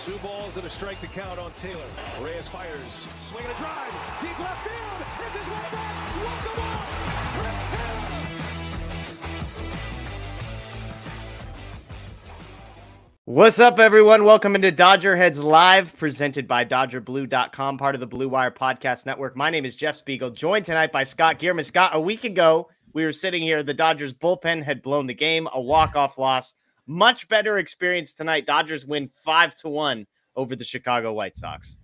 Two balls and a strike to count on Taylor. Reyes fires, swinging a drive, deep left field. It's his way back. Walk the ball. Chris Taylor. What's up, everyone? Welcome into DodgerHeads Live, presented by DodgerBlue.com, part of the Blue Wire Podcast Network. My name is Jeff Spiegel, joined tonight by Scott Geirman. Scott, a week ago, we were sitting here. The Dodgers bullpen had blown the game, a walk-off loss. Much better experience tonight. Dodgers win 5-1 over the Chicago White Sox.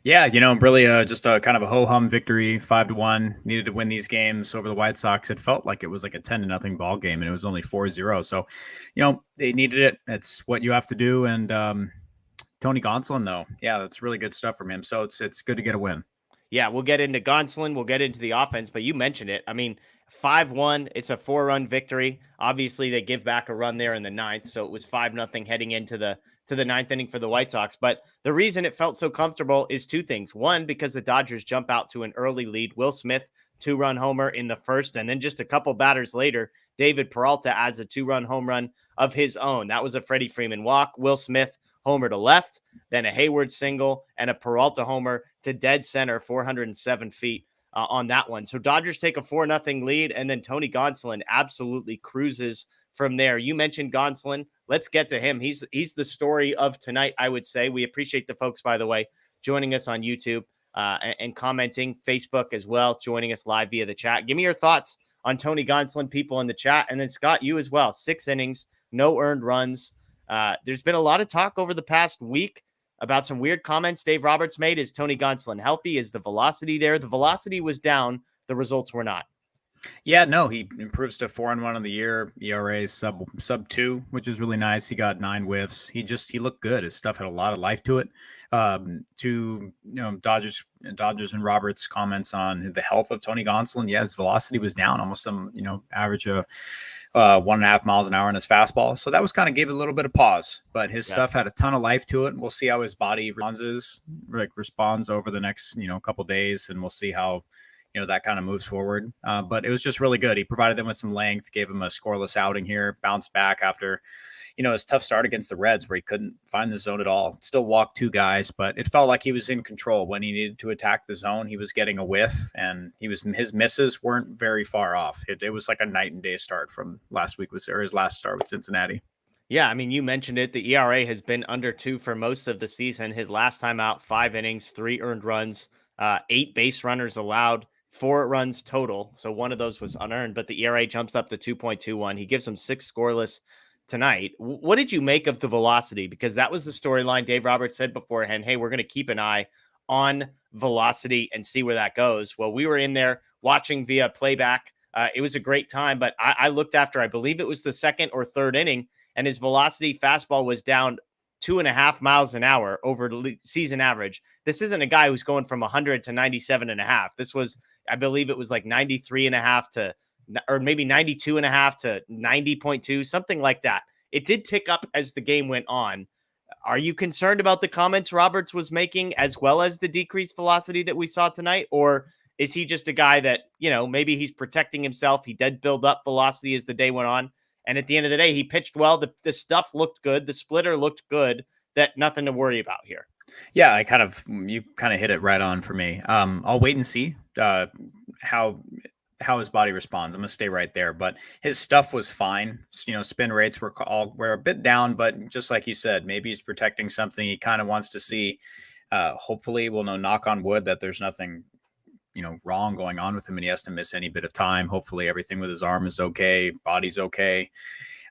Yeah, really just a kind of a ho-hum victory, 5-1. Needed to win these games over the White Sox. It felt like it was like a 10-0 ball game, and it was only 4-0. So, they needed it. It's what you have to do. And Tony Gonsolin, though, yeah, that's really good stuff from him. So it's good to get a win. Yeah, we'll get into Gonsolin. We'll get into the offense, but you mentioned it. I mean, 5-1. It's a 4-run victory. Obviously, they give back a run there in the ninth, so it was 5-0 heading into the ninth inning for the White Sox. But the reason it felt so comfortable is two things. One, because the Dodgers jump out to an early lead. Will Smith, 2-run homer in the first, and then just a couple batters later, David Peralta adds a 2-run home run of his own. That was a Freddie Freeman walk. Will Smith homer to left, then a Hayward single, and a Peralta homer to dead center, 407 feet on that one. So Dodgers take a 4-0 lead, and then Tony Gonsolin absolutely cruises from there. You mentioned Gonsolin. Let's get to him. He's the story of tonight, I would say. We appreciate the folks, by the way, joining us on YouTube and commenting, Facebook as well, joining us live via the chat. Give me your thoughts on Tony Gonsolin, people in the chat, and then Scott, you as well. 6 innings, no earned runs. There's been a lot of talk over the past week about some weird comments Dave Roberts made. Is Tony Gonsolin healthy? Is the velocity there? The velocity was down. The results were not. Yeah, no, he improves to 4-1 on the year. ERA sub 2, which is really nice. He got 9 whiffs. He looked good. His stuff had a lot of life to it. Dodgers and Roberts comments on the health of Tony Gonsolin. Yeah, his velocity was down almost average of 1.5 miles an hour in his fastball. So that was kind of gave it a little bit of pause, but his stuff had a ton of life to it. We'll see how his body responds over the next, couple days, and we'll see how, that kind of moves forward. But it was just really good. He provided them with some length, gave him a scoreless outing here, bounced back after, his tough start against the Reds where he couldn't find the zone at all. Still walked 2 guys, but it felt like he was in control when he needed to attack the zone. He was getting a whiff, and his misses weren't very far off. It was like a night and day start from last week his last start with Cincinnati. Yeah, I mean, you mentioned it. The ERA has been under 2 for most of the season. His last time out, 5 innings, 3 earned runs, 8 base runners allowed, 4 runs total. So one of those was unearned, but the ERA jumps up to 2.21. He gives them 6 scoreless tonight. What did you make of the velocity? Because that was the storyline. Dave Roberts said beforehand, hey, we're going to keep an eye on velocity and see where that goes. Well, we were in there watching via playback. It was a great time, but I looked after, I believe it was the second or third inning, and his velocity fastball was down 2.5 miles an hour over season average. This isn't a guy who's going from 100 to 97.5. This was, I believe it was like 93.5 to, or maybe 92.5 to 90.2, something like that. It did tick up as the game went on. Are you concerned about the comments Roberts was making as well as the decreased velocity that we saw tonight? Or is he just a guy that, maybe he's protecting himself? He did build up velocity as the day went on. And at the end of the day, he pitched well. The stuff looked good. The splitter looked good. That nothing to worry about here. Yeah, you kind of hit it right on for me. I'll wait and see how his body responds. I'm going to stay right there, but his stuff was fine. Spin rates were a bit down, but just like you said, maybe he's protecting something. He kind of wants to see, hopefully we'll know, knock on wood, that there's nothing, wrong going on with him and he has to miss any bit of time. Hopefully everything with his arm is okay. Body's okay.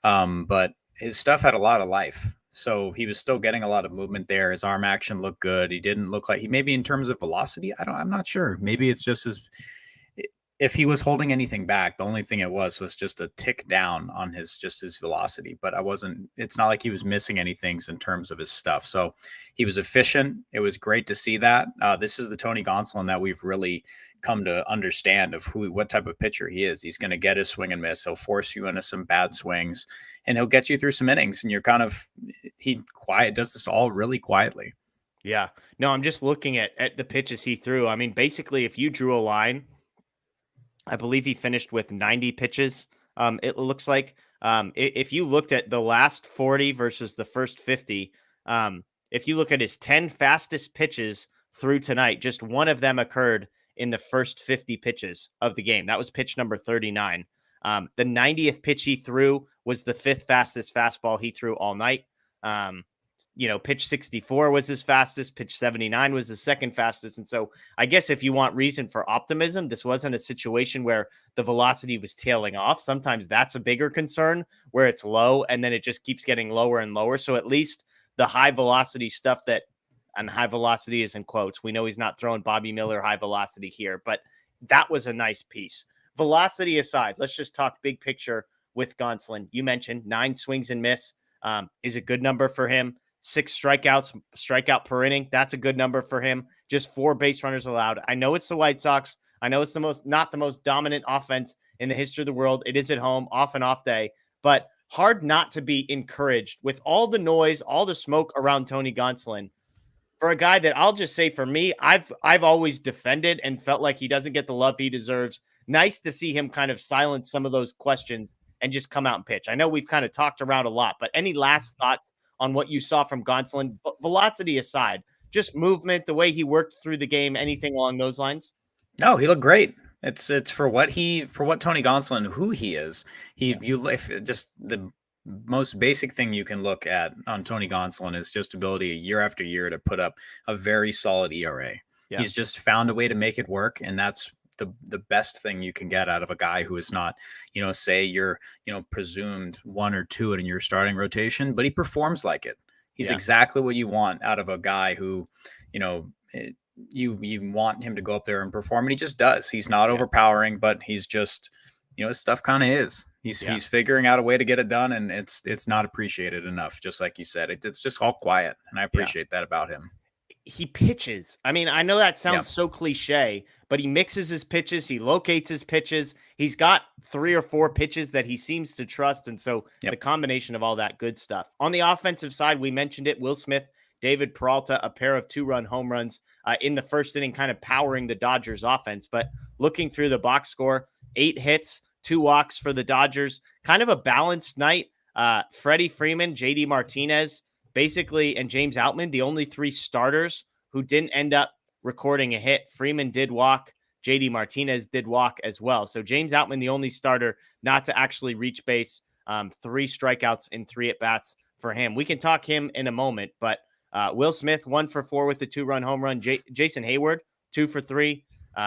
But his stuff had a lot of life. So he was still getting a lot of movement there. His arm action looked good. He didn't look like maybe in terms of velocity, I'm not sure. Maybe it's just if he was holding anything back, the only thing it was just a tick down on his velocity, but it's not like he was missing anything in terms of his stuff. So he was efficient. It was great to see that. This is the Tony Gonsolin that we've really come to understand of what type of pitcher he is. He's going to get his swing and miss. He'll force you into some bad swings and he'll get you through some innings. And you're does this all really quietly. Yeah, no, I'm just looking at the pitches he threw. I mean, basically if you drew a line, I believe he finished with 90 pitches. It looks like if you looked at the last 40 versus the first 50, if you look at his 10 fastest pitches through tonight, just one of them occurred in the first 50 pitches of the game. That was pitch number 39. The 90th pitch he threw was the 5th fastest fastball he threw all night. Pitch 64 was his fastest, pitch 79 was the second fastest. And so I guess if you want reason for optimism, this wasn't a situation where the velocity was tailing off. Sometimes that's a bigger concern, where it's low and then it just keeps getting lower and lower. So at least the high velocity stuff and high velocity is in quotes. We know he's not throwing Bobby Miller high velocity here, but that was a nice piece. Velocity aside, let's just talk big picture with Gonsolin. You mentioned 9 swings and miss is a good number for him. 6 strikeout per inning. That's a good number for him. Just 4 base runners allowed. I know it's the White Sox. I know it's not the most dominant offense in the history of the world. It is at home, off and off day, but hard not to be encouraged with all the noise, all the smoke around Tony Gonsolin. For a guy that I'll just say, for me, I've always defended and felt like he doesn't get the love he deserves. Nice to see him kind of silence some of those questions and just come out and pitch. I know we've kind of talked around a lot, but any last thoughts on what you saw from Gonsolin, velocity aside, just movement, the way he worked through the game, anything along those lines? No, he looked great. It's for what Tony Gonsolin, who he is. Just the most basic thing you can look at on Tony Gonsolin is just ability year after year to put up a very solid ERA. Yeah. He's just found a way to make it work, and that's the best thing you can get out of a guy who is not, say you're, presumed 1 or 2 in your starting rotation, but he performs like it. He's exactly what you want out of a guy who, you want him to go up there and perform, and he just does. He's not overpowering, but he's just, his stuff kind of is. He's figuring out a way to get it done, and it's not appreciated enough. Just like you said, it's just all quiet, and I appreciate that about him. He pitches. I mean, I know that sounds so cliche, but he mixes his pitches. He locates his pitches. He's got 3 or 4 pitches that he seems to trust. And so the combination of all that good stuff. On the offensive side, we mentioned it, Will Smith, David Peralta, a pair of 2-run home runs in the first inning, kind of powering the Dodgers offense. But looking through the box score, 8 hits, 2 walks for the Dodgers, kind of a balanced night. Freddie Freeman, JD Martinez, basically, and James Outman, the only 3 starters who didn't end up recording a hit. Freeman did walk. JD Martinez did walk as well. So James Outman, the only starter not to actually reach base. 3 strikeouts in 3 at-bats for him. We can talk him in a moment, but Will Smith, 1 for 4 with the 2-run home run. Jason Hayward, 2 for 3.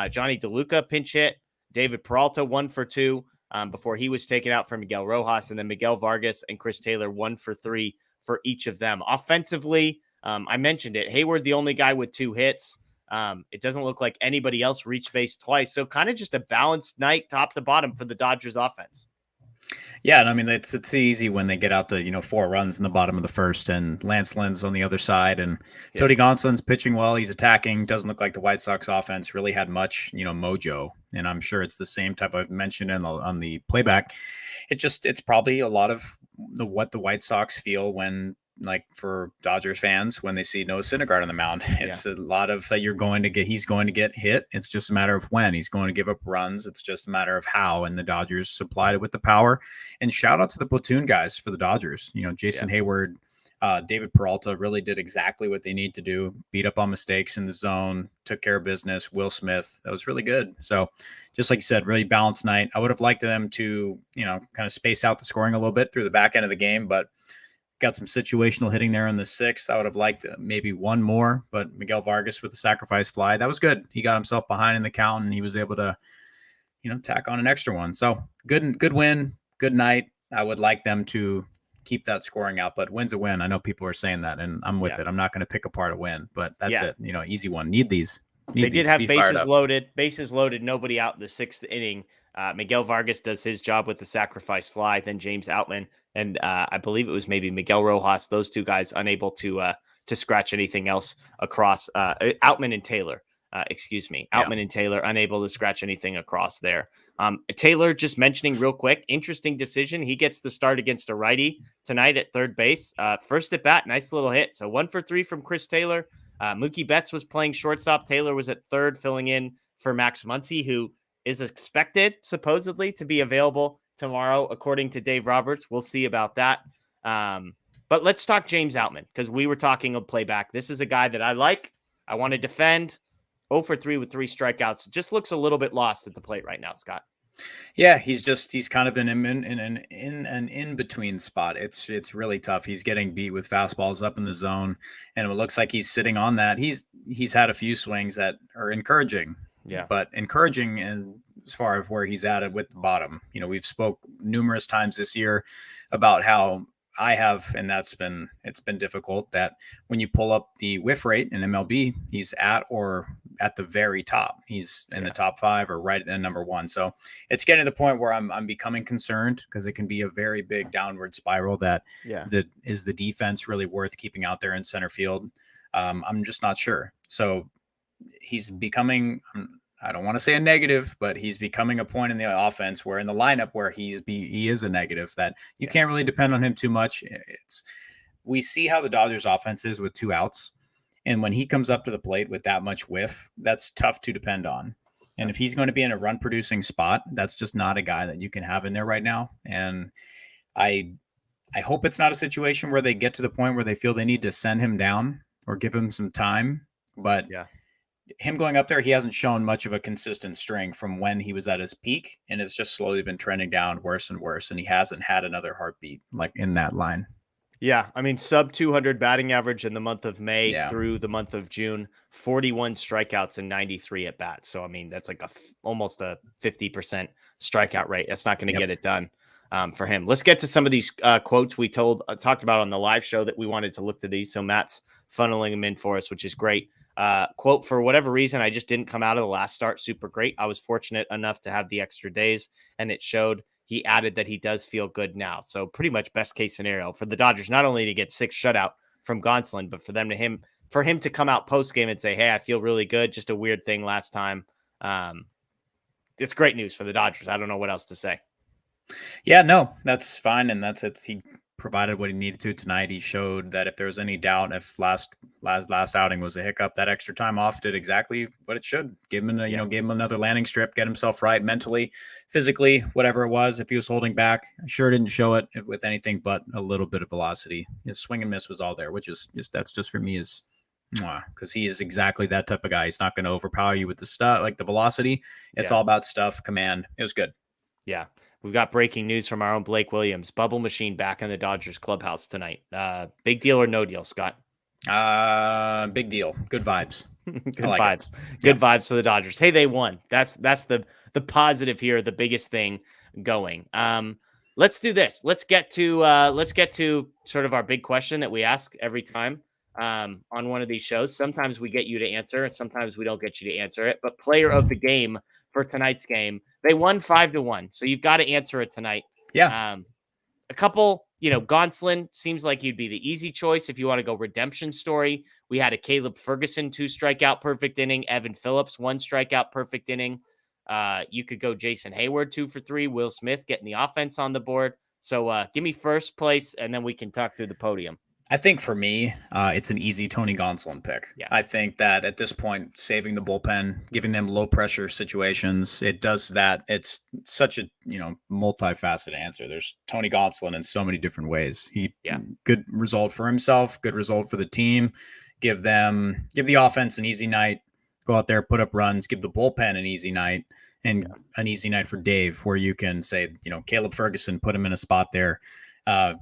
Johnny DeLuca, pinch hit. David Peralta, 1 for 2 before he was taken out for Miguel Rojas. And then Miguel Vargas and Chris Taylor, 1 for 3 for each of them. Offensively, I mentioned it. Hayward, the only guy with 2 hits. It doesn't look like anybody else reached base twice. So kind of just a balanced night top to bottom for the Dodgers offense. Yeah, and I mean, it's easy when they get out to, 4 runs in the bottom of the first, and Lance Lynn's on the other side, and Tony Gonsolin's pitching well. He's attacking. Doesn't look like the White Sox offense really had much, mojo. And I'm sure it's the same type I've mentioned on the playback. It's probably a lot of what the White Sox feel when, like, for Dodgers fans, when they see Noah Syndergaard on the mound. It's a lot of that he's going to get hit. It's just a matter of when. He's going to give up runs. It's just a matter of how, and the Dodgers supplied it with the power. And shout out to the platoon guys for the Dodgers. Jason Hayward, David Peralta really did exactly what they need to do. Beat up on mistakes in the zone, took care of business. Will Smith, that was really good. So just like you said, really balanced night. I would have liked them to, kind of space out the scoring a little bit through the back end of the game, but got some situational hitting there in the 6th. I would have liked maybe 1 more, but Miguel Vargas with the sacrifice fly, that was good. He got himself behind in the count, and he was able to, tack on an extra one. So good win, good night. I would like them to keep that scoring out, but win's a win. I know people are saying that, and I'm with it. I'm not going to pick apart a win, but that's it. Easy one. Need these. They did have bases loaded, nobody out in the 6th inning. Miguel Vargas does his job with the sacrifice fly. Then James Outman and I believe it was maybe Miguel Rojas. Those 2 guys unable to scratch anything else across. Outman and Taylor, Outman and Taylor unable to scratch anything across there. Taylor, just mentioning real quick, interesting decision. He gets the start against a righty tonight at third base. First at bat, nice little hit. So 1 for 3 from Chris Taylor. Mookie Betts was playing shortstop. Taylor was at third, filling in for Max Muncy, who is expected supposedly to be available tomorrow, according to Dave Roberts. We'll see about that. But let's talk James Outman, because we were talking of playback. This is a guy that I like. I want to defend. 0 for 3 with 3 strikeouts. Just looks a little bit lost at the plate right now, Scott. Yeah, he's kind of in an in-between spot. It's really tough. He's getting beat with fastballs up in the zone, and it looks like he's sitting on that. He's had a few swings that are encouraging. Yeah. But encouraging as far as where he's at with the bottom. We've spoke numerous times this year about how I have, and it's been difficult, that when you pull up the whiff rate in MLB, he's at or at the very top. He's in the top 5 or right at number 1. So it's getting to the point where I'm becoming concerned, because it can be a very big downward spiral. That is the defense really worth keeping out there in center field? I'm just not sure. So he's becoming, I don't want to say a negative, but he's becoming a point in the offense where in the lineup where he is a negative, that you can't really depend on him too much. We see how the Dodgers offense is with 2 outs. And when he comes up to the plate with that much whiff, that's tough to depend on. And if he's going to be in a run producing spot, that's just not a guy that you can have in there right now. And I hope it's not a situation where they get to the point where they feel they need to send him down or give him some time. But him going up there, he hasn't shown much of a consistent string from when he was at his peak, and it's just slowly been trending down worse and worse. And he hasn't had another heartbeat like in that line. Yeah, I mean, sub 200 batting average in the month of May through the month of June, 41 strikeouts and 93 at bats. So, I mean, that's like almost a 50% strikeout rate. That's not going to get it done for him. Let's get to some of these quotes we talked about on the live show that we wanted to look to these. So Matt's funneling them in for us, which is great. Quote, for whatever reason, I just didn't come out of the last start super great. I was fortunate enough to have the extra days, and it showed. He added that he does feel good now. So pretty much best case scenario for the Dodgers, not only to get 6 shutout from Gonsolin, but for him to come out post game and say, hey, I feel really good. Just a weird thing last time. It's great news for the Dodgers. I don't know what else to say. Yeah, no, that's fine. And that's it. He provided what he needed to tonight. He showed that if there was any doubt, if last outing was a hiccup, that extra time off did exactly what it should. Give him gave him another landing strip, get himself right mentally, physically, whatever it was. If he was holding back, sure didn't show it with anything but a little bit of velocity. His swing and miss was all there, which is that's just for me is because he is exactly that type of guy. He's not going to overpower you with the stuff like the velocity. It's all about stuff, command. It was good. Yeah. We've got breaking news from our own Blake Williams. Bubble machine back in the Dodgers clubhouse tonight. Big deal or no deal, Scott? Big deal. Good vibes. Good vibes. Good vibes for the Dodgers. Hey, they won. That's the positive here, the biggest thing going. Let's do this. Let's get to sort of our big question that we ask every time on one of these shows. Sometimes we get you to answer, and sometimes we don't get you to answer it. But player of the game for tonight's game, they won 5-1. So you've got to answer it tonight. Yeah. A couple, Gonsolin seems like he'd be the easy choice if you want to go redemption story. We had a Caleb Ferguson 2 strikeout perfect inning, Evan Phillips 1 strikeout perfect inning. You could go Jason Hayward 2 for 3, Will Smith getting the offense on the board. So give me first place, and then we can talk through the podium. I think for me, it's an easy Tony Gonsolin pick. Yeah. I think that at this point, saving the bullpen, giving them low pressure situations, it does that. It's such a multifaceted answer. There's Tony Gonsolin in so many different ways. Good result for himself, good result for the team. Give the offense an easy night. Go out there, put up runs. Give the bullpen an easy night, and an easy night for Dave, where you can say, Caleb Ferguson, put him in a spot there.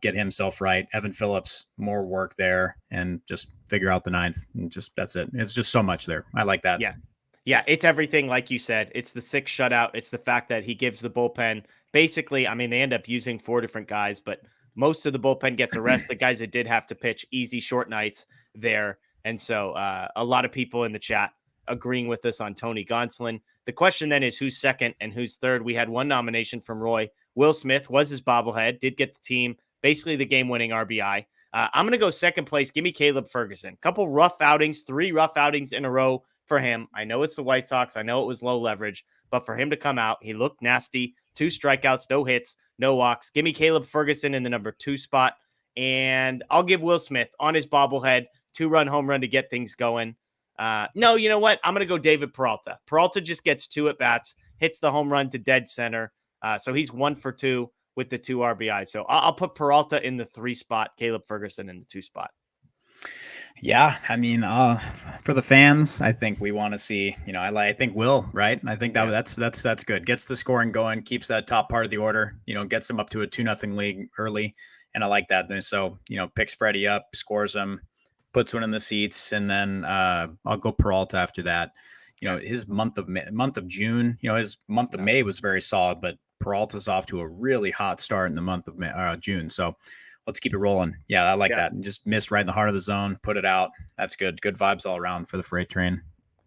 Get himself right. Evan Phillips, more work there, and just figure out the ninth. And that's it. It's just so much there. I like that. Yeah. It's everything. Like you said, it's the 6 shutout. It's the fact that he gives the bullpen basically, I mean, they end up using 4 different guys, but most of the bullpen gets a rest. The guys that did have to pitch easy short nights there. And so a lot of people in the chat agreeing with us on Tony Gonsolin. The question then is who's second and who's third. We had one nomination from Roy. Will Smith was his bobblehead, did get the team, basically the game-winning RBI. I'm going to go second place. Give me Caleb Ferguson. Couple rough outings, 3 rough outings in a row for him. I know it's the White Sox. I know it was low leverage, but for him to come out, he looked nasty. 2 strikeouts, no hits, no walks. Give me Caleb Ferguson in the number 2 spot, and I'll give Will Smith on his bobblehead, 2-run home run to get things going. No, you know what? I'm going to go David Peralta. Peralta just gets 2 at-bats, hits the home run to dead center. So he's 1 for 2. with the 2 RBIs. So I'll put Peralta in the 3 spot, Caleb Ferguson in the 2 spot. Yeah, I mean, for the fans, I think we want to see, I think Will, right? I think that's good. Gets the scoring going, keeps that top part of the order, gets them up to a 2-0 lead early. And I like that. And so, picks Freddie up, scores him, puts one in the seats. And then I'll go Peralta after that. His month of June, his month of May was very solid, but Peralta's off to a really hot start in the month of June. So let's keep it rolling. Yeah, I like that. And just missed right in the heart of the zone, put it out. That's good. Good vibes all around for the freight train.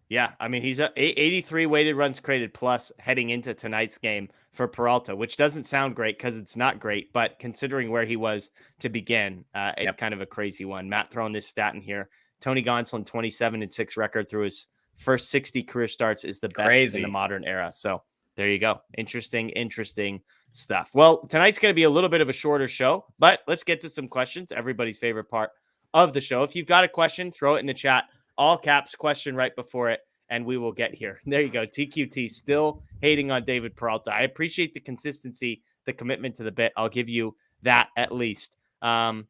Yeah, I mean, he's a 83 weighted runs created plus heading into tonight's game for Peralta, which doesn't sound great because it's not great, but considering where he was to begin, it's kind of a crazy one. Matt throwing this stat in here. Tony Gonsolin, 27-6 record through his first 60 career starts is the best in the modern era. So there you go. Interesting stuff. Well, tonight's going to be a little bit of a shorter show, but let's get to some questions. Everybody's favorite part of the show. If you've got a question, throw it in the chat. All caps, question right before it, and we will get here. There you go. TQT still hating on David Peralta. I appreciate the consistency, the commitment to the bit. I'll give you that at least. Ederico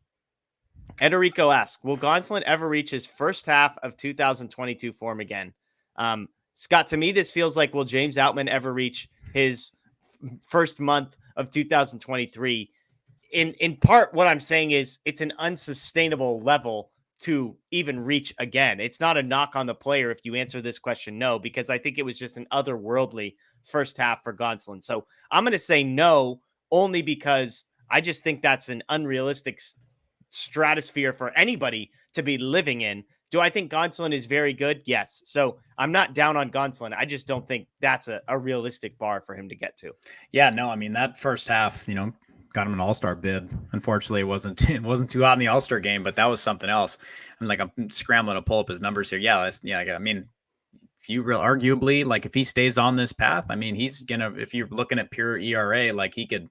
asks, will Gonsolin ever reach his first half of 2022 form again? Scott, to me, this feels like, will James Outman ever reach his first month of 2023? In part, what I'm saying is it's an unsustainable level to even reach again. It's not a knock on the player if you answer this question no, because I think it was just an otherworldly first half for Gonsolin. So I'm going to say no, only because I just think that's an unrealistic stratosphere for anybody to be living in. Do I think Gonsolin is very good? Yes. So I'm not down on Gonsolin. I just don't think that's a realistic bar for him to get to. Yeah, no, I mean, that first half, got him an all-star bid. Unfortunately, it wasn't too hot in the all-star game, but that was something else. I'm scrambling to pull up his numbers here. I mean, if you arguably, like, if he stays on this path, I mean, he's gonna, if you're looking at pure ERA, like, he could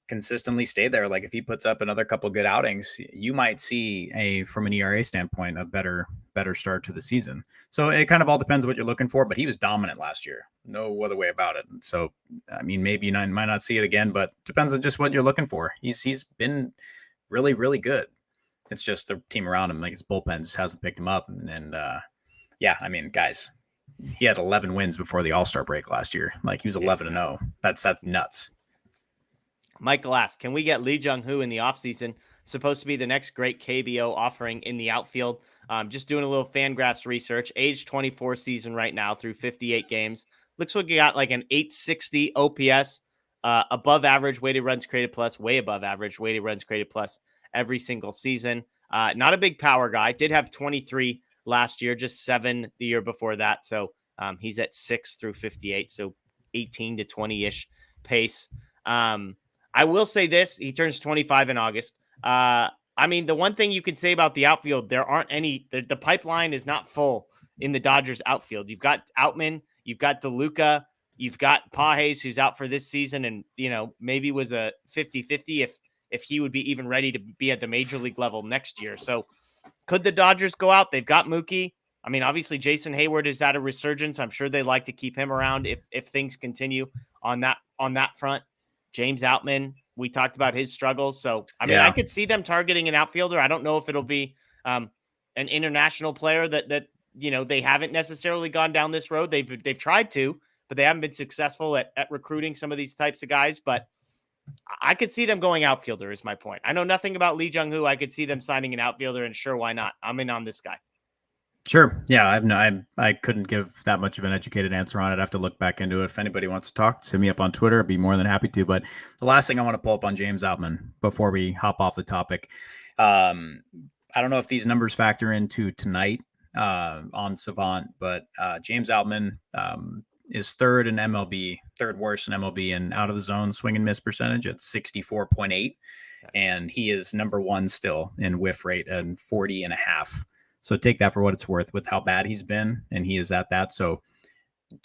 consistently stay there. Like, if he puts up another couple good outings, you might see from an ERA standpoint, a better start to the season. So it kind of all depends what you're looking for, but he was dominant last year. No other way about it. So, I mean, maybe you might not see it again, but depends on just what you're looking for. He's been really, really good. It's just the team around him, like his bullpen just hasn't picked him up. And I mean, guys, he had 11 wins before the All-Star break last year. Like, he was 11-0. That's nuts. Michael asks, can we get Lee Jung-Hoo in the offseason? Supposed to be the next great KBO offering in the outfield. Just doing a little Fangraphs research. Age 24 season right now through 58 games. Looks like you got like an 860 OPS, above average weighted runs created plus, way above average weighted runs created plus every single season. Not a big power guy. Did have 23 last year, just 7 the year before that. So he's at 6 through 58. So 18 to 20-ish pace. I will say this, he turns 25 in August. I mean, the one thing you can say about the outfield, there aren't any, the pipeline is not full in the Dodgers outfield. You've got Outman, you've got DeLuca, you've got Pages, who's out for this season and, maybe was a 50-50 if he would be even ready to be at the major league level next year. So could the Dodgers go out? They've got Mookie. I mean, obviously Jason Hayward is at a resurgence. I'm sure they like to keep him around if things continue on that front. James Outman, we talked about his struggles. So, I mean, I could see them targeting an outfielder. I don't know if it'll be an international player that they haven't necessarily gone down this road. They've tried to, but they haven't been successful at recruiting some of these types of guys. But I could see them going outfielder is my point. I know nothing about Lee Jung-Hoo. I could see them signing an outfielder, and sure, why not? I'm in on this guy. Sure. Yeah, I couldn't give that much of an educated answer on it. I'd have to look back into it. If anybody wants to talk, send me up on Twitter. I'd be more than happy to. But the last thing I want to pull up on James Outman before we hop off the topic, I don't know if these numbers factor into tonight on Savant, but James Outman is third in MLB, third worst in MLB in out of the zone swing and miss percentage at 64.8. And he is number one still in whiff rate at 40.5. So take that for what it's worth with how bad he's been, and he is at that. So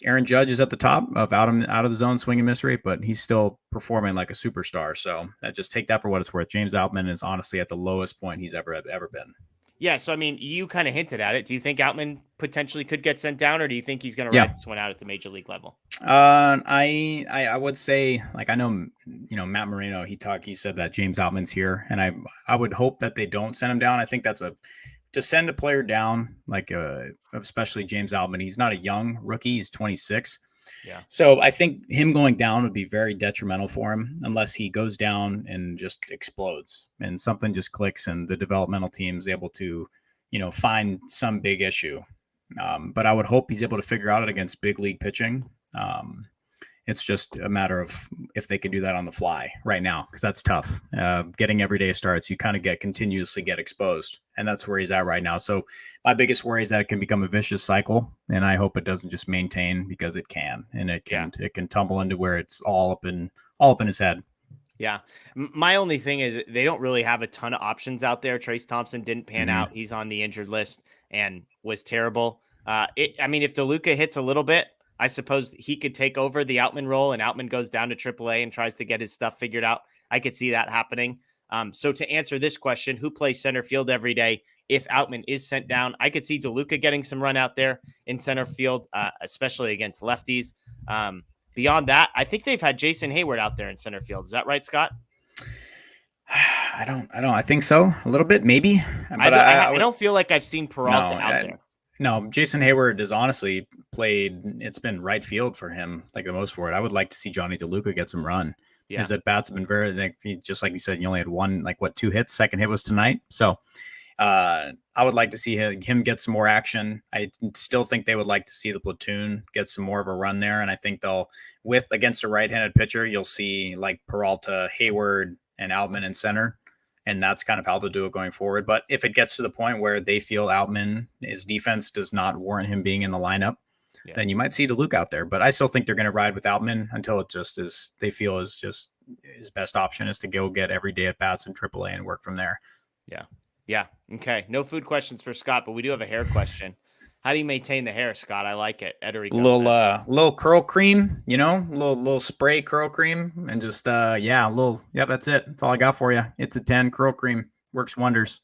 Aaron Judge is at the top of out of the zone swing and miss rate, but he's still performing like a superstar. So just take that for what it's worth. James Outman is honestly at the lowest point he's ever been. Yeah, so I mean, you kind of hinted at it. Do you think Outman potentially could get sent down, or do you think he's going to ride this one out at the major league level? I would say, like, I know, Matt Moreno, he said that James Outman's here, and I would hope that they don't send him down. I think to send a player down, like, especially James Outman, he's not a young rookie, he's 26. Yeah. So I think him going down would be very detrimental for him unless he goes down and just explodes and something just clicks and the developmental team is able to, find some big issue. But I would hope he's able to figure out it against big league pitching. It's just a matter of if they can do that on the fly right now, because that's tough. Getting everyday starts, you kind of continuously get exposed, and that's where he's at right now. So my biggest worry is that it can become a vicious cycle, and I hope it doesn't just maintain, because it can, and it can tumble into where it's all up in his head. Yeah. My only thing is they don't really have a ton of options out there. Trace Thompson didn't pan out. He's on the injured list and was terrible. If DeLuca hits a little bit, I suppose he could take over the Outman role and Outman goes down to AAA and tries to get his stuff figured out. I could see that happening. So to answer this question, who plays center field every day if Outman is sent down? I could see DeLuca getting some run out there in center field, especially against lefties. Beyond that, I think they've had Jason Hayward out there in center field. Is that right, Scott? I think so. A little bit, maybe. But I don't feel like I've seen Peralta out there. No, Jason Hayward has honestly played. It's been right field for him, like the most for it. I would like to see Johnny DeLuca get some run. Yeah. His at bats have been very, just like you said, you only had one, 2 hits. Second hit was tonight. So I would like to see him get some more action. I still think they would like to see the platoon get some more of a run there. And I think against a right-handed pitcher, you'll see like Peralta, Hayward, and Outman in center. And that's kind of how they'll do it going forward. But if it gets to the point where they feel Outman, his defense does not warrant him being in the lineup, then you might see DeLuca out there. But I still think they're going to ride with Outman until it just is, they feel is just his best option is to go get every day at bats in AAA and work from there. Yeah. Yeah. Okay. No food questions for Scott, but we do have a hair question. How do you maintain the hair, Scott? I like it. Little curl cream, little spray curl cream, and just that's it. That's all I got for you. It's a 10 curl cream. Works wonders.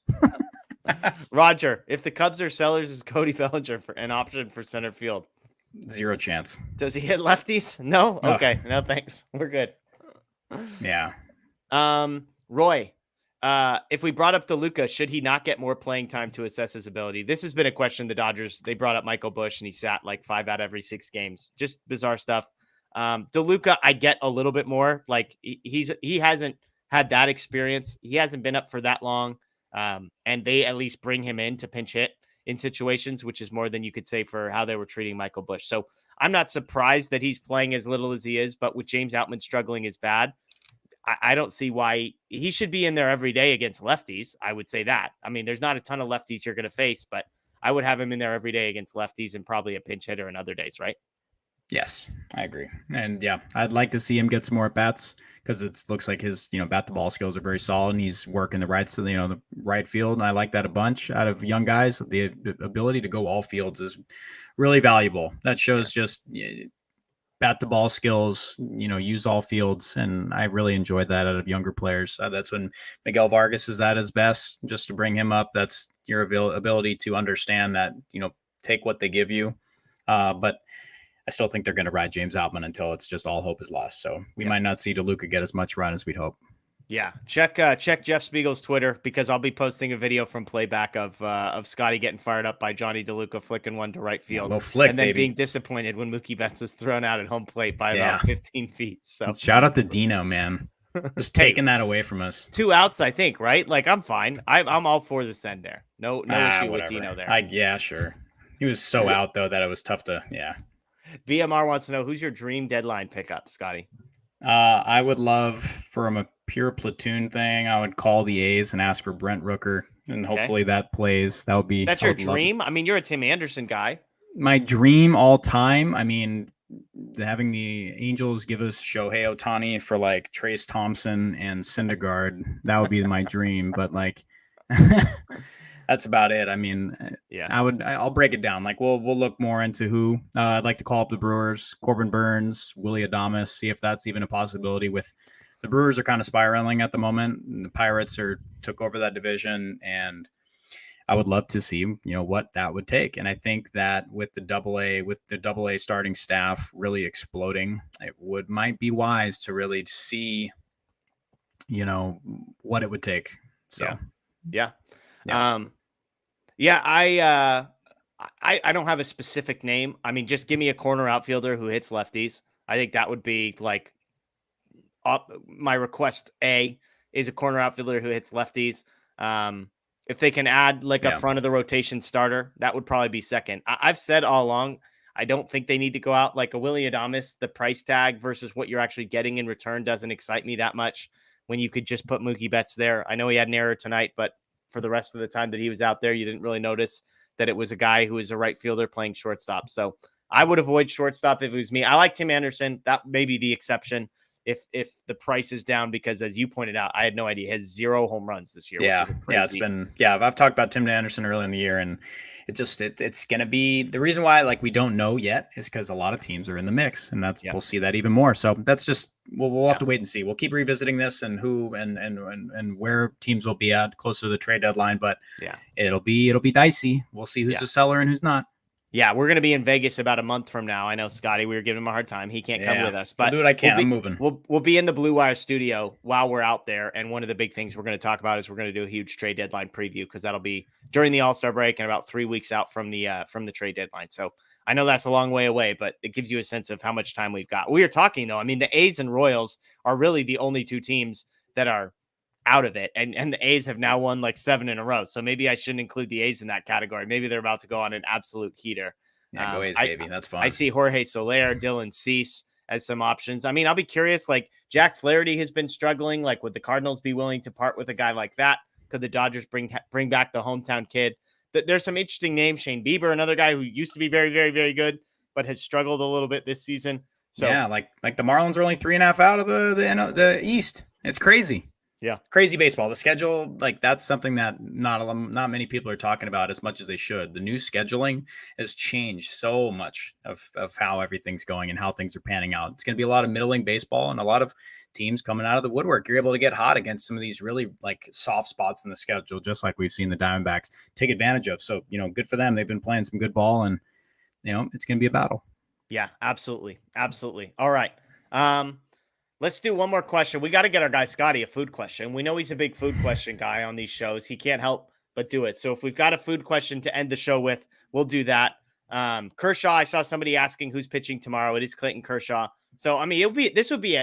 Roger, if the Cubs are sellers, is Cody Bellinger for an option for center field? 0 chance. Does he hit lefties? No? Okay. No, thanks. We're good. Yeah. Roy, if we brought up DeLuca, should he not get more playing time to assess his ability? This has been a question. The Dodgers, they brought up Michael Busch and he sat like 5 out of every 6 games. Just bizarre stuff. DeLuca, I get a little bit more. Like he hasn't had that experience. He hasn't been up for that long. And they at least bring him in to pinch hit in situations, which is more than you could say for how they were treating Michael Busch. So I'm not surprised that he's playing as little as he is, but with James Outman struggling as bad, I don't see why he should be in there every day against lefties. I would say that. I mean, there's not a ton of lefties you're going to face, but I would have him in there every day against lefties and probably a pinch hitter in other days, right? Yes, I agree. And yeah, I'd like to see him get some more at bats because it looks like his, bat to ball skills are very solid and he's working the right field. And I like that a bunch out of young guys. The ability to go all fields is really valuable. That shows just bat to ball skills, use all fields. And I really enjoyed that out of younger players. That's when Miguel Vargas is at his best, just to bring him up. That's your ability to understand that, take what they give you. But I still think they're going to ride James Outman until it's just all hope is lost. So we might not see DeLuca get as much run as we'd hope. Yeah. Check Jeff Spiegel's Twitter because I'll be posting a video from playback of Scotty getting fired up by Johnny DeLuca flicking one to right field. And then being disappointed when Mookie Betts is thrown out at home plate by about 15 feet. So shout out to Dino, man. Just taking that away from us. 2 outs, I think, right? Like I'm fine. I'm all for the send there. No issue with Dino there. Yeah, sure. He was so out though that it was tough to, BMR wants to know who's your dream deadline pickup, Scotty? I would love from a pure platoon thing. I would call the A's and ask for Brent Rooker, and hopefully that plays. That's your dream. I mean, you're a Tim Anderson guy. My dream all time. I mean, having the Angels give us Shohei Ohtani for like Trace Thompson and Syndergaard, that would be my dream. But like. That's about it. I mean, I'll break it down. Like we'll look more into who I'd like to call up the Brewers, Corbin Burns, Willie Adames, see if that's even a possibility. With the Brewers are kind of spiraling at the moment, and the Pirates took over that division, and I would love to see, what that would take. And I think that with the double A starting staff really exploding, might be wise to really see, what it would take. So, Yeah. yeah. Yeah, I don't have a specific name. I mean, just give me a corner outfielder who hits lefties. I think that would be like my request A is a corner outfielder who hits lefties. If they can add like a Yeah. front of the rotation starter, that would probably be second. I've said all along, I don't think they need to go out like a Willy Adames. The price tag versus what you're actually getting in return doesn't excite me that much when you could just put Mookie Betts there. I know he had an error tonight, but for the rest of the time that he was out there, you didn't really notice that it was a guy who was a right fielder playing shortstop. So I would avoid shortstop if it was me. I like Tim Anderson. That may be the exception if the price is down, because as you pointed out, I had no idea he has 0 home runs this year. Yeah. Which is crazy. I've talked about Tim Anderson early in the year, and it's going to be the reason why, like, we don't know yet is because a lot of teams are in the mix, and we'll see that even more. So that's just, we'll have to wait and see. We'll keep revisiting this and who and where teams will be at closer to the trade deadline, but it'll be dicey. We'll see who's a seller and who's not. Yeah, we're going to be in Vegas about a month from now. I know, Scotty, we were giving him a hard time. He can't come with us. But I'll do what I can. I'm moving. We'll be in the Blue Wire studio while we're out there. And one of the big things we're going to talk about is we're going to do a huge trade deadline preview, because that'll be during the All-Star break and about 3 weeks out from the trade deadline. So I know that's a long way away, but it gives you a sense of how much time we've got. We are talking, though. I mean, the A's and Royals are really the only two teams that are out of it. And the A's have now won like 7 in a row. So maybe I shouldn't include the A's in that category. Maybe they're about to go on an absolute heater. Yeah, go A's, baby. That's fun. I see Jorge Soler, Dylan Cease as some options. I mean, I'll be curious. Like, Jack Flaherty has been struggling. Like, would the Cardinals be willing to part with a guy like that? Could the Dodgers bring back the hometown kid? There's some interesting names. Shane Bieber, another guy who used to be very, very, very good, but has struggled a little bit this season. So yeah, like the Marlins are only 3.5 out of the East. It's crazy. Yeah. Crazy baseball. The schedule, like, that's something that not many people are talking about as much as they should. The new scheduling has changed so much of how everything's going and how things are panning out. It's going to be a lot of middling baseball and a lot of teams coming out of the woodwork. You're able to get hot against some of these really like soft spots in the schedule, just like we've seen the Diamondbacks take advantage of. So, good for them. They've been playing some good ball, and, it's going to be a battle. Yeah, absolutely. Absolutely. All right. Let's do one more question. We got to get our guy Scotty a food question. We know he's a big food question guy on these shows. He can't help but do it. So if we've got a food question to end the show with, we'll do that. Kershaw, I saw somebody asking who's pitching tomorrow. It is Clayton Kershaw. So I mean, this would be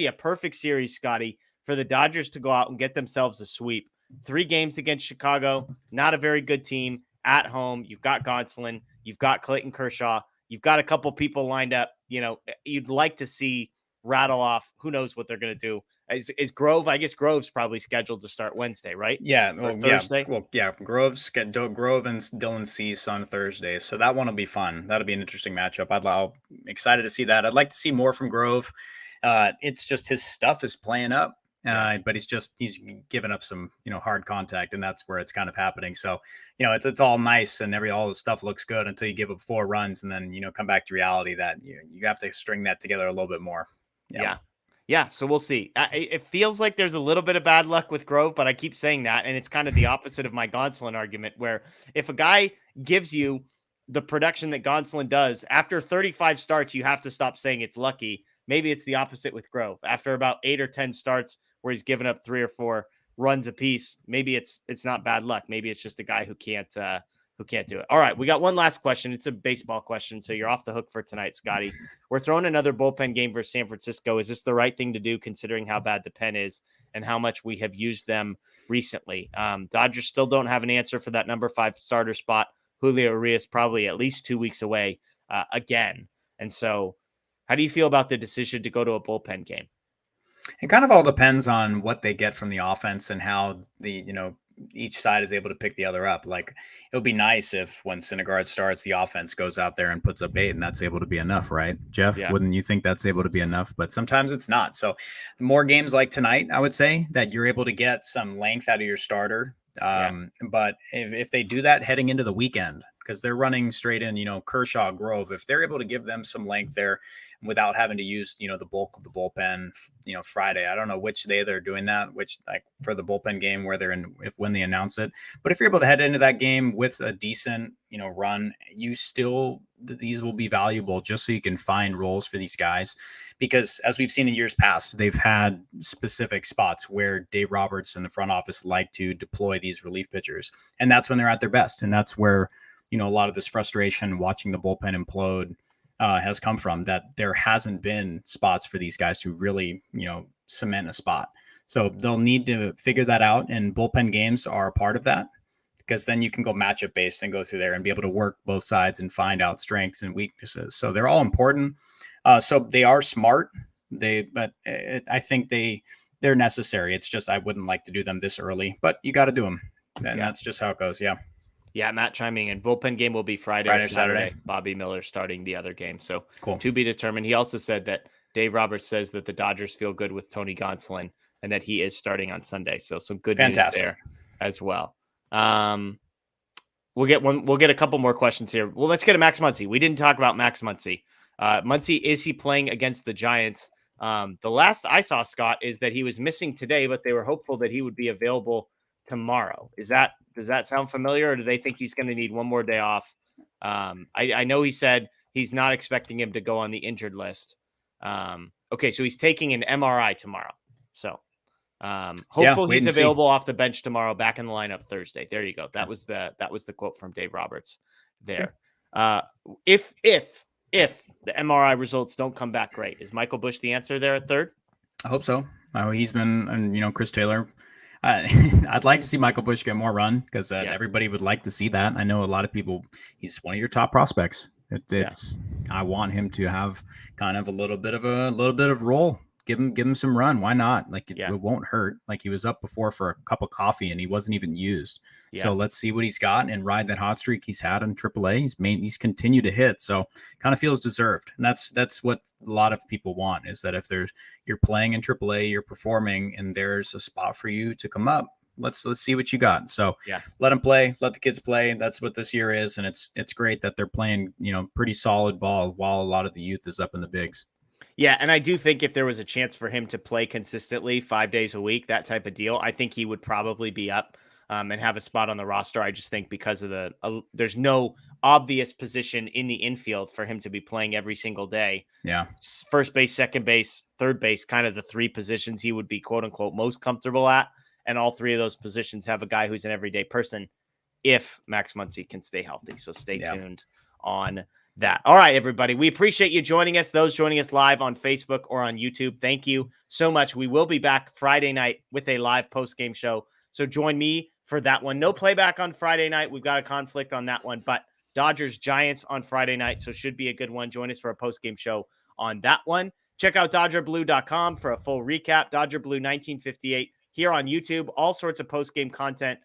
a perfect series, Scotty, for the Dodgers to go out and get themselves a sweep. 3 games against Chicago, not a very good team at home. You've got Gonsolin, you've got Clayton Kershaw, you've got a couple people lined up. You'd like to see rattle off. Who knows what they're going to do? Is Grove? I guess Grove's probably scheduled to start Wednesday, right? Yeah, Thursday. Grove and Dylan Cease on Thursday, so that one will be fun. That'll be an interesting matchup. I'm excited to see that. I'd like to see more from Grove. It's just his stuff is playing up, but he's given up some hard contact, and that's where it's kind of happening. So it's all nice and all the stuff looks good until you give up 4 runs, and then come back to reality that you have to string that together a little bit more. Yeah. So we'll see. It feels like there's a little bit of bad luck with Grove, but I keep saying that. And it's kind of the opposite of my Gonsolin argument, where if a guy gives you the production that Gonsolin does, after 35 starts, you have to stop saying it's lucky. Maybe it's the opposite with Grove. After about 8 or 10 starts where he's given up 3 or 4 runs apiece, maybe it's not bad luck. Maybe it's just a guy who can't do it. All right, we got one last question. It's a baseball question, so you're off the hook for tonight, Scotty. We're throwing another bullpen game versus San Francisco. Is this the right thing to do, considering how bad the pen is and how much we have used them recently? Dodgers still don't have an answer for that number 5 starter spot. Julio Urias probably at least 2 weeks away again. And so how do you feel about the decision to go to a bullpen game? It kind of all depends on what they get from the offense and how each side is able to pick the other up. Like, it would be nice if when Syndergaard starts, the offense goes out there and puts up 8, and that's able to be enough, right, Jeff? Yeah. Wouldn't you think that's able to be enough? But sometimes it's not. So more games like tonight, I would say, that you're able to get some length out of your starter. But if they do that heading into the weekend, because they're running straight in, Kershaw, Grove. If they're able to give them some length there without having to use, the bulk of the bullpen, Friday. I don't know which day they're doing that, which like for the bullpen game where they're when they announce it. But if you're able to head into that game with a decent, run, these will be valuable just so you can find roles for these guys. Because as we've seen in years past, they've had specific spots where Dave Roberts and the front office like to deploy these relief pitchers. And that's when they're at their best. And that's where, a lot of this frustration watching the bullpen implode has come from, that there hasn't been spots for these guys to really, cement a spot. So they'll need to figure that out. And bullpen games are a part of that, because then you can go matchup based and go through there and be able to work both sides and find out strengths and weaknesses. So they're all important. So they are smart. I think they're necessary. It's just I wouldn't like to do them this early, but you got to do them, and that's just how it goes. Yeah. Yeah, Matt chiming in. Bullpen game will be Friday or Saturday. Bobby Miller starting the other game. So cool. To be determined. He also said that Dave Roberts says that the Dodgers feel good with Tony Gonsolin and that he is starting on Sunday. So some good news there as well. We'll get a couple more questions here. Well, let's get to Max Muncy. We didn't talk about Max Muncy. Muncy, is he playing against the Giants? The last I saw, Scott, is that he was missing today, but they were hopeful that he would be available tomorrow. Does that sound familiar, or do they think he's going to need one more day off? I know he said he's not expecting him to go on the injured list. Okay, so he's taking an MRI tomorrow. So hopeful he's available off the bench tomorrow, back in the lineup Thursday. There you go. That was the quote from Dave Roberts there. If the MRI results don't come back great, is Michael Busch the answer there at third? I hope so. He's been, and Chris Taylor. I'd like to see Michael Busch get more run, because everybody would like to see that. I know a lot of people. He's one of your top prospects. I want him to have kind of a little bit of role. Give him some run. Why not? Like it won't hurt. Like he was up before for a cup of coffee and he wasn't even used. Yeah. So let's see what he's got and ride that hot streak he's had in AAA. He's continued to hit. So kind of feels deserved. And that's what a lot of people want, is that if you're playing in AAA, you're performing, and there's a spot for you to come up, let's see what you got. So let him play, let the kids play. That's what this year is. And it's great that they're playing, pretty solid ball while a lot of the youth is up in the bigs. Yeah, and I do think if there was a chance for him to play consistently 5 days a week, that type of deal, I think he would probably be up and have a spot on the roster. I just think because of there's no obvious position in the infield for him to be playing every single day. Yeah. First base, second base, third base, kind of the three positions he would be quote unquote most comfortable at. And all three of those positions have a guy who's an everyday person if Max Muncy can stay healthy. So stay tuned on that. All right, everybody. We appreciate you joining us. Those joining us live on Facebook or on YouTube, thank you so much. We will be back Friday night with a live post-game show. So join me for that one. No playback on Friday night. We've got a conflict on that one, but Dodgers Giants on Friday night. So should be a good one. Join us for a post-game show on that one. Check out DodgerBlue.com for a full recap. Dodger Blue 1958 here on YouTube. All sorts of post-game content,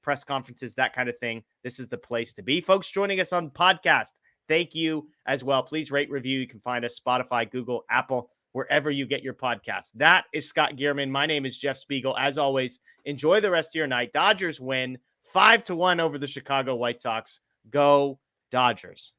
press conferences, that kind of thing. This is the place to be. Folks joining us on podcast, thank you as well. Please rate, review. You can find us Spotify, Google, Apple, wherever you get your podcasts. That is Scott Geirman. My name is Jeff Spiegel. As always, enjoy the rest of your night. Dodgers win 5-1 over the Chicago White Sox. Go Dodgers.